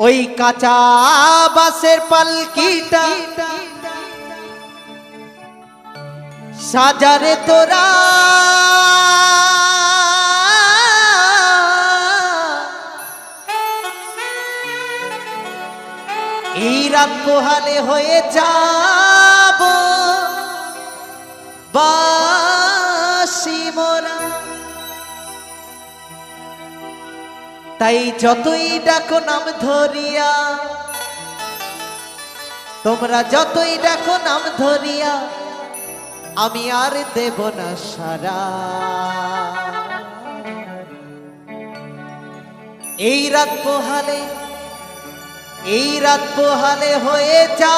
ওই কাঁচা বাসের পালকিটা সাজারে তোরা এই রাত পোহালে হয়ে যাব বাসি মোরা। তাই যতই ডাকো নাম ধরিয়া, তোমরা যতই ডাকো নাম ধরিয়া, আমি আর দেব না সারা। এই রাত পোহালে হয়ে যা